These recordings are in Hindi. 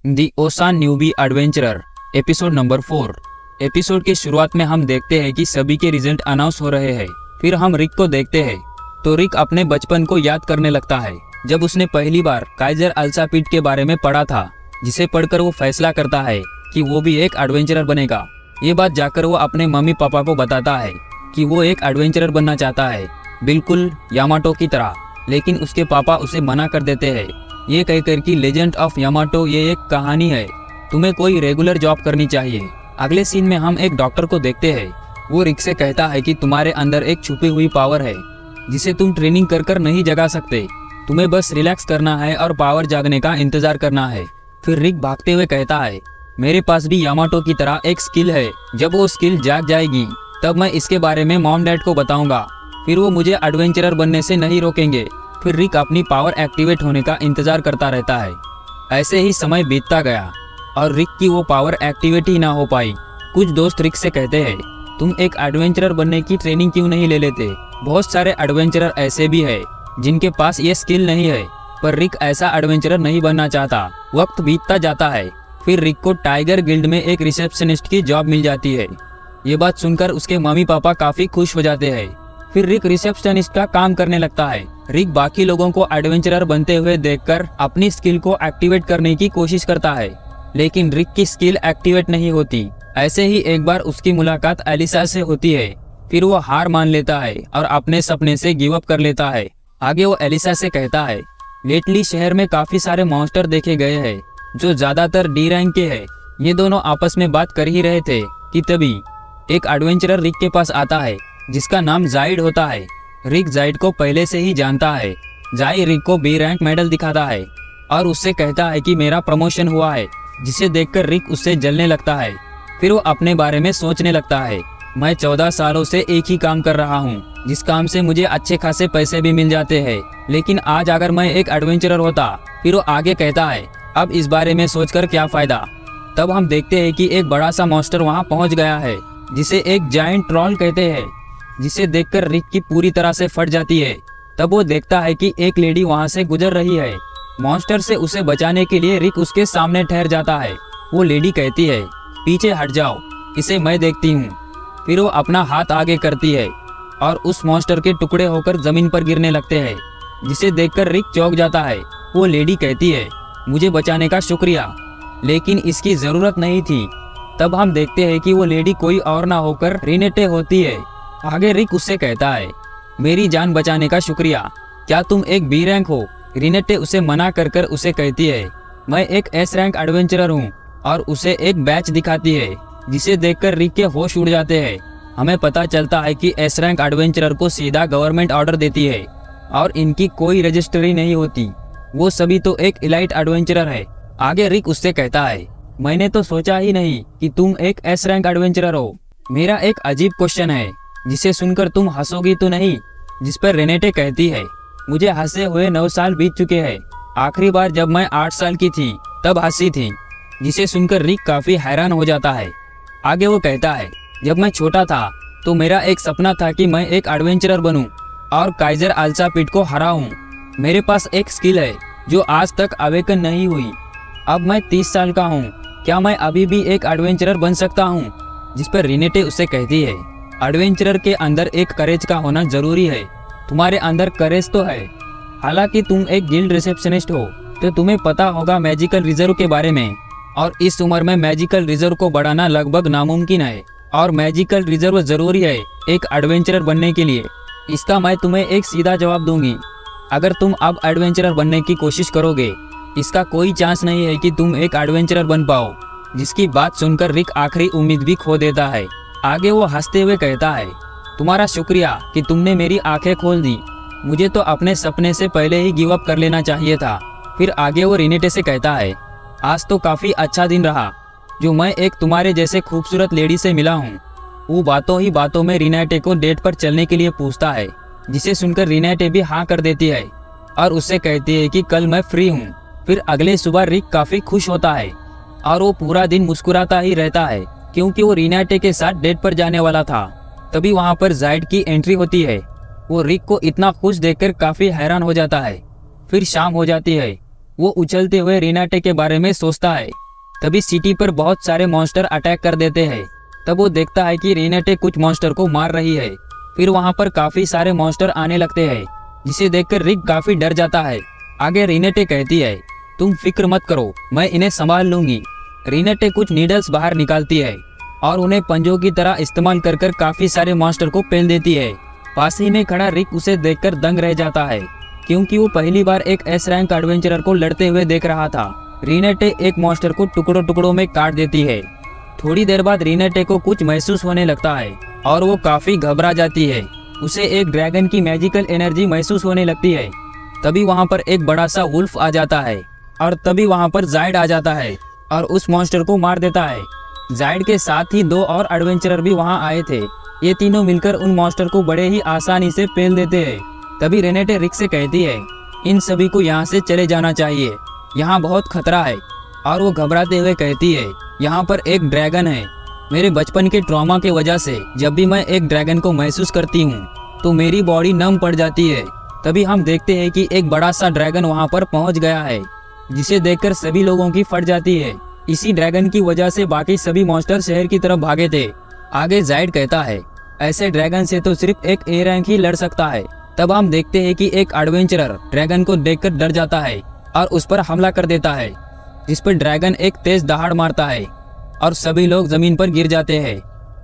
दी ocean newbie adventurer episode number 4। Episode के शुरुआत में हम देखते हैं कि सभी के रिजल्ट अनाउंस हो रहे हैं। फिर हम रिक को देखते हैं तो रिक अपने बचपन को याद करने लगता है, जब उसने पहली बार काइजर अल्सापिड के बारे में पढ़ा था, जिसे पढ़कर वो फैसला करता है कि वो भी एक एडवेंचरर बनेगा। ये बात जाकर वो अपने मम्मी पापा को बताता है कि वो एक एडवेंचरर बनना चाहता है, बिल्कुल यामाटो की तरह। लेकिन उसके पापा उसे मना कर देते हैं, ये कहकर कि लेजेंड ऑफ यामाटो ये एक कहानी है, तुम्हें कोई रेगुलर जॉब करनी चाहिए। अगले सीन में हम एक डॉक्टर को देखते हैं। वो रिक से कहता है कि तुम्हारे अंदर एक छुपी हुई पावर है जिसे तुम ट्रेनिंग कर नहीं जगा सकते, तुम्हें बस रिलैक्स करना है और पावर जागने का इंतजार करना है। फिर रिक भागते हुए कहता है, मेरे पास भी यामाटो की तरह एक स्किल है, जब वो स्किल जाग जाएगी तब मैं इसके बारे में मॉम डैड को बताऊंगा, फिर वो मुझे एडवेंचरर बनने से नहीं रोकेंगे। फिर रिक अपनी पावर एक्टिवेट होने का इंतजार करता रहता है। ऐसे ही समय बीतता गया और रिक की वो पावर एक्टिवेट ही ना हो पाई। कुछ दोस्त रिक से कहते हैं, तुम एक एडवेंचरर बनने की ट्रेनिंग क्यों नहीं ले लेते? बहुत सारे एडवेंचरर ऐसे भी है जिनके पास ये स्किल नहीं है, पर रिक ऐसा एडवेंचरर नहीं बनना चाहता। वक्त बीतता जाता है। फिर रिक को टाइगर गिल्ड में एक रिसेप्शनिस्ट की जॉब मिल जाती है। ये बात सुनकर उसके मम्मी पापा काफी खुश हो जाते हैं। फिर रिक रिसेप्शनिस्ट का काम करने लगता है। रिक बाकी लोगों को एडवेंचरर बनते हुए देखकर अपनी स्किल को एक्टिवेट करने की कोशिश करता है, लेकिन रिक की स्किल एक्टिवेट नहीं होती। ऐसे ही एक बार उसकी मुलाकात एलिसा से होती है। फिर वो हार मान लेता है और अपने सपने से गिव अप कर लेता है। आगे वो एलिसा से कहता है, लेटली शहर में काफी सारे मॉन्स्टर देखे गए हैं जो ज्यादातर डी रैंक के हैं। ये दोनों आपस में बात कर ही रहे थे कि तभी एक एडवेंचरर रिक के पास आता है जिसका नाम जाइड होता है। रिक जाइड को पहले से ही जानता है। जाइड रिक को बी रैंक मेडल दिखाता है और उससे कहता है कि मेरा प्रमोशन हुआ है, जिसे देखकर रिक उससे जलने लगता है। फिर वो अपने बारे में सोचने लगता है, मैं 14 सालों से एक ही काम कर रहा हूँ, जिस काम से मुझे अच्छे खासे पैसे भी मिल जाते हैं, लेकिन आज अगर मैं एक एडवेंचरर होता। फिर वो आगे कहता है, अब इस बारे में सोचकर क्या फायदा। तब हम देखते हैं कि एक बड़ा सा मॉन्स्टर वहाँ पहुँच गया है, जिसे एक जायंट ट्रॉल कहते हैं, जिसे देखकर रिक की पूरी तरह से फट जाती है। तब वो देखता है कि एक लेडी वहाँ से गुजर रही है। मॉन्स्टर से उसे बचाने के लिए रिक उसके सामने ठहर जाता है। वो लेडी कहती है, पीछे हट जाओ, इसे मैं देखती हूँ। फिर वो अपना हाथ आगे करती है और उस मॉन्स्टर के टुकड़े होकर जमीन पर गिरने लगते हैं, जिसे देखकर रिक चौंक जाता है। वो लेडी कहती है, मुझे बचाने का शुक्रिया, लेकिन इसकी जरूरत नहीं थी। तब हम देखते हैं कि वो लेडी कोई और ना होकर रिनेटे होती है। आगे रिक उससे कहता है, मेरी जान बचाने का शुक्रिया, क्या तुम एक बी रैंक हो? रिनेटे उसे मना कर उसे कहती है, मैं एक एस रैंक एडवेंचरर हूँ, और उसे एक बैच दिखाती है, जिसे देखकर रिक के होश उड़ जाते हैं। हमें पता चलता है कि एस रैंक एडवेंचरर को सीधा गवर्नमेंट ऑर्डर देती है और इनकी कोई रजिस्ट्री नहीं होती। वो सभी तो एक इलाइट एडवेंचरर है। आगे रिक उससे कहता है, मैंने तो सोचा ही नहीं कि तुम एक एस रैंक एडवेंचरर हो। मेरा एक अजीब क्वेश्चन है, जिसे सुनकर तुम हंसोगी तो नहीं। जिस पर रेनेटे कहती है, मुझे हंसे हुए 9 साल बीत चुके हैं, आखिरी बार जब मैं 8 साल की थी तब हंसी थी। जिसे सुनकर रिक काफी हैरान हो जाता है। आगे वो कहता है, जब मैं छोटा था तो मेरा एक सपना था कि मैं एक एडवेंचरर बनूं और काइजर अल्सापिड को हराऊं। मेरे पास एक स्किल है जो आज तक अवेकन नहीं हुई। अब मैं 30 साल का हूँ, क्या मैं अभी भी एक एडवेंचरर बन सकता हूँ? जिस पर रिनेटे उससे कहती है, एडवेंचरर के अंदर एक करेज का होना जरूरी है। तुम्हारे अंदर करेज तो है, हालांकि तुम एक गिल्ड रिसेप्शनिस्ट हो तो तुम्हें पता होगा मैजिकल रिजर्व के बारे में, और इस उम्र में मैजिकल रिजर्व को बढ़ाना लगभग नामुमकिन है, और मैजिकल रिजर्व जरूरी है एक एडवेंचरर बनने के लिए। इसका मैं तुम्हें एक सीधा जवाब दूंगी, अगर तुम अब एडवेंचरर बनने की कोशिश करोगे, इसका कोई चांस नहीं है कि तुम एक एडवेंचरर बन पाओ। जिसकी बात सुनकर रिक आखिरी उम्मीद भी खो देता है। आगे वो हंसते हुए कहता है, तुम्हारा शुक्रिया कि तुमने मेरी आंखें खोल दी, मुझे तो अपने सपने से पहले ही गिव अप कर लेना चाहिए था। फिर आगे वो रिनेटे से कहता है, आज तो काफी अच्छा दिन रहा जो मैं एक तुम्हारे जैसे खूबसूरत लेडी से मिला हूँ। वो बातों ही बातों में रिनेटे को डेट पर चलने के लिए पूछता है, जिसे सुनकर रिनेटे भी हाँ कर देती है और उससे कहती है कि कल मैं फ्री हूँ। फिर अगले सुबह रिक काफी खुश होता है और वो पूरा दिन मुस्कुराता ही रहता है, क्योंकि वो रिनेटे के साथ डेट पर जाने वाला था। तभी वहाँ पर जाइड की एंट्री होती है। वो रिक को इतना खुश देखकर काफी हैरान हो जाता है। फिर शाम हो जाती है वो उछलते हुए रीनाटे के बारे में सोचता है। तभी सिटी पर बहुत सारे मॉन्स्टर अटैक कर देते हैं। तब वो देखता है कि रीनाटे कुछ मॉन्स्टर को मार रही है। फिर वहाँ पर काफी सारे मॉन्स्टर आने लगते हैं, जिसे देखकर रिक काफी डर जाता है। आगे रीनाटे कहती है, तुम फिक्र मत करो, मैं इन्हें संभाल लूंगी। रीनाटे कुछ नीडल्स बाहर निकालती है और उन्हें पंजों की तरह इस्तेमाल कर कर काफी सारे मॉन्स्टर को पेल देती है। पास ही में खड़ा रिक उसे देखकर दंग रह जाता है, क्योंकि वो पहली बार एक एस रैंक एडवेंचरर को लड़ते हुए देख रहा था। रीनाटे एक मॉन्स्टर को टुकड़ों टुकड़ों में काट देती है। थोड़ी देर बाद रीनाटे को कुछ महसूस होने लगता है और वो काफी घबरा जाती है। उसे एक ड्रैगन की मैजिकल एनर्जी महसूस होने लगती है। तभी वहाँ पर एक बड़ा सा वुल्फ आ जाता है और तभी वहाँ पर जायड आ जाता है और उस मॉन्स्टर को मार देता है। जायड के साथ ही 2 और एडवेंचरर भी वहाँ आए थे। ये तीनों मिलकर उन मॉन्स्टर को बड़े ही आसानी से पेल देते हैं। तभी रीनाटे रिक से कहती है, इन सभी को यहाँ से चले जाना चाहिए, यहाँ बहुत खतरा है। और वो घबराते हुए कहती है, यहाँ पर एक ड्रैगन है। मेरे बचपन के ट्रॉमा की वजह से जब भी मैं एक ड्रैगन को महसूस करती हूँ तो मेरी बॉडी नम पड़ जाती है। तभी हम देखते हैं कि एक बड़ा सा ड्रैगन वहाँ पर पहुँच गया है, जिसे देखकर सभी लोगों की फट जाती है। इसी ड्रैगन की वजह से बाकी सभी मॉन्स्टर शहर की तरफ भागे थे। आगे जायड कहता है, ऐसे ड्रैगन से तो सिर्फ एक ए रैंक ही लड़ सकता है। तब हम देखते हैं कि एक एडवेंचरर ड्रैगन को देखकर डर जाता है और उस पर हमला कर देता है, जिस पर ड्रैगन एक तेज दहाड़ मारता है और सभी लोग जमीन पर गिर जाते हैं।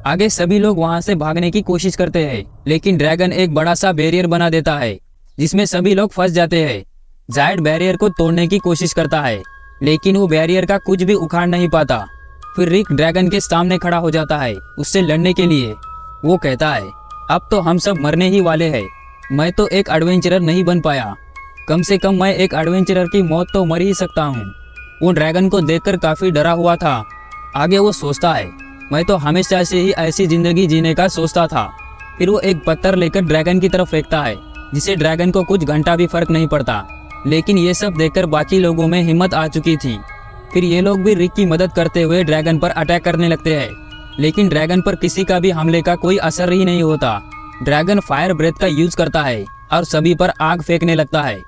आगे सभी लोग वहां से भागने की कोशिश करते हैं, लेकिन ड्रैगन एक बड़ा सा बैरियर बना देता है, जिसमें सभी लोग फंस जाते हैं। जायड बैरियर को तोड़ने की कोशिश करता है, लेकिन वो बैरियर का कुछ भी उखाड़ नहीं पाता। फिर रिक ड्रैगन के सामने खड़ा हो जाता है उससे लड़ने के लिए। वो कहता है, अब तो हम सब मरने ही वाले हैं। मैं तो एक एडवेंचरर नहीं बन पाया, कम से कम मैं एक एडवेंचरर की मौत तो मर ही सकता हूँ। वो ड्रैगन को देखकर काफी डरा हुआ था। आगे वो सोचता है, मैं तो हमेशा से ही ऐसी जिंदगी जीने का सोचता था। फिर वो एक पत्थर लेकर ड्रैगन की तरफ फेंकता है, जिसे ड्रैगन को कुछ घंटा भी फर्क नहीं पड़ता। लेकिन ये सब देखकर बाकी लोगों में हिम्मत आ चुकी थी। फिर ये लोग भी रिक की मदद करते हुए ड्रैगन पर अटैक करने लगते हैं, लेकिन ड्रैगन पर किसी का भी हमले का कोई असर ही नहीं होता। ड्रैगन फायर ब्रेथ का यूज करता है और सभी पर आग फेंकने लगता है,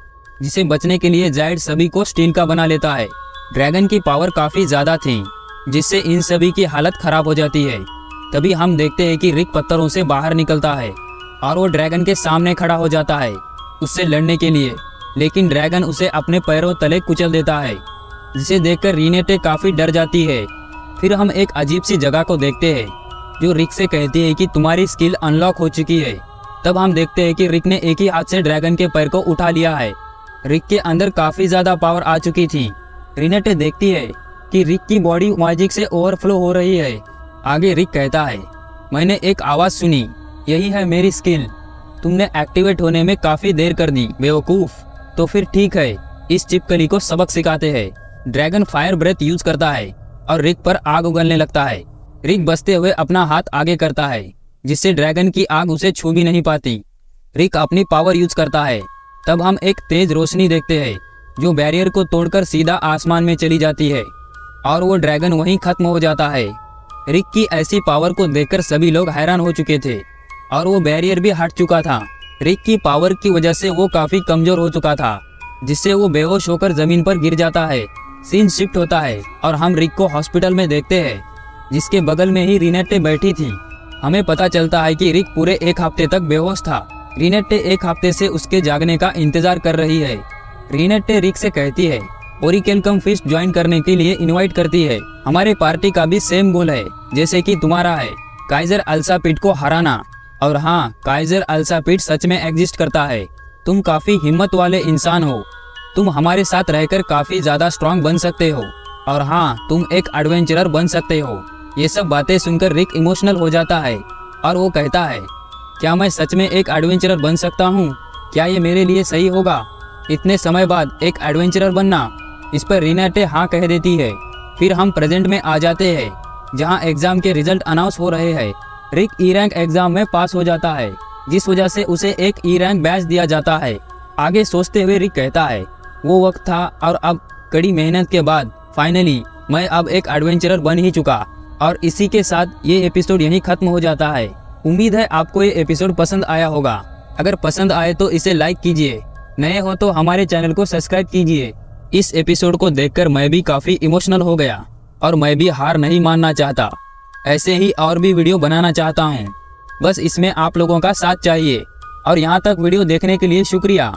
जिसे बचने के लिए जायड सभी को स्टील का बना लेता है। ड्रैगन की पावर काफी ज्यादा थी, जिससे इन सभी की हालत खराब हो जाती है। तभी हम देखते हैं कि रिक पत्थरों से बाहर निकलता है और वो ड्रैगन के सामने खड़ा हो जाता है उससे लड़ने के लिए, लेकिन ड्रैगन उसे अपने पैरों तले कुचल देता है, जिसे देखकर रीनाटे काफी डर जाती है। फिर हम एक अजीब सी जगह को देखते हैं, जो रिक से कहती है कि तुम्हारी स्किल अनलॉक हो चुकी है। तब हम देखते हैं कि रिक ने एक ही हाथ से ड्रैगन के पैर को उठा लिया है। रिक के अंदर काफी ज्यादा पावर आ चुकी थी। रीनाटे देखती है कि रिक की बॉडी मैजिक से ओवरफ्लो हो रही है। आगे रिक कहता है, मैंने एक आवाज सुनी, यही है मेरी स्किल। तुमने एक्टिवेट होने में काफी देर कर दी बेवकूफ। तो फिर ठीक है, इस चिपकली को सबक सिखाते हैं। ड्रैगन फायर ब्रेथ यूज करता है और रिक पर आग उगलने लगता है। रिक बचते हुए अपना हाथ आगे करता है, जिससे ड्रैगन की आग उसे छू भी नहीं पाती। रिक अपनी पावर यूज करता है। तब हम एक तेज रोशनी देखते हैं, जो बैरियर को तोड़कर सीधा आसमान में चली जाती है और वो ड्रैगन वहीं खत्म हो जाता है। रिक की ऐसी पावर को देखकर सभी लोग हैरान हो चुके थे और वो बैरियर भी हट चुका था। रिक की पावर की वजह से वो काफी कमजोर हो चुका था, जिससे वो बेहोश होकर जमीन पर गिर जाता है। सीन शिफ्ट होता है और हम रिक को हॉस्पिटल में देखते हैं, जिसके बगल में ही रीनाटे बैठी थी। हमें पता चलता है कि रिक पूरे 1 हफ्ते तक बेहोश था। रीनाटे 1 हफ्ते से उसके जागने का इंतजार कर रही है। रीनाटे रिक से कहती है, ओरिकेन फीस्ट ज्वाइन करने के लिए इनवाइट करती है। हमारे पार्टी का भी सेम गोल है जैसे कि तुम्हारा है, काइजर अल्सापिड को हराना। और हाँ, काइजर अल्सापिड सच में एग्जिस्ट करता है। तुम काफी हिम्मत वाले इंसान हो, तुम हमारे साथ रहकर काफी ज्यादा स्ट्रांग बन सकते हो। और हाँ, तुम एक एडवेंचरर बन सकते हो। ये सब बातें सुनकर रिक इमोशनल हो जाता है और वो कहता है, क्या मैं सच में एक एडवेंचरर बन सकता हूँ? क्या ये मेरे लिए सही होगा, इतने समय बाद एक एडवेंचरर बनना? इस पर रीनाटे हाँ कह देती है। फिर हम प्रेजेंट में आ जाते हैं, जहाँ एग्जाम के रिजल्ट अनाउंस हो रहे हैं। रिक ई रैंक एग्जाम में पास हो जाता है, जिस वजह से उसे एक ई रैंक बैच दिया जाता है। आगे सोचते हुए रिक कहता है, वो वक्त था और अब कड़ी मेहनत के बाद फाइनली मैं अब एक एडवेंचरर बन ही चुका। और इसी के साथ ये एपिसोड यहीं खत्म हो जाता है। उम्मीद है आपको ये एपिसोड पसंद आया होगा। अगर पसंद आए तो इसे लाइक कीजिए, नए हो तो हमारे चैनल को सब्सक्राइब कीजिए इस एपिसोड को देखकर मैं भी काफ़ी इमोशनल हो गया और मैं भी हार नहीं मानना चाहता। ऐसे ही और भी वीडियो बनाना चाहता हूँ, बस इसमें आप लोगों का साथ चाहिए। और यहाँ तक वीडियो देखने के लिए शुक्रिया।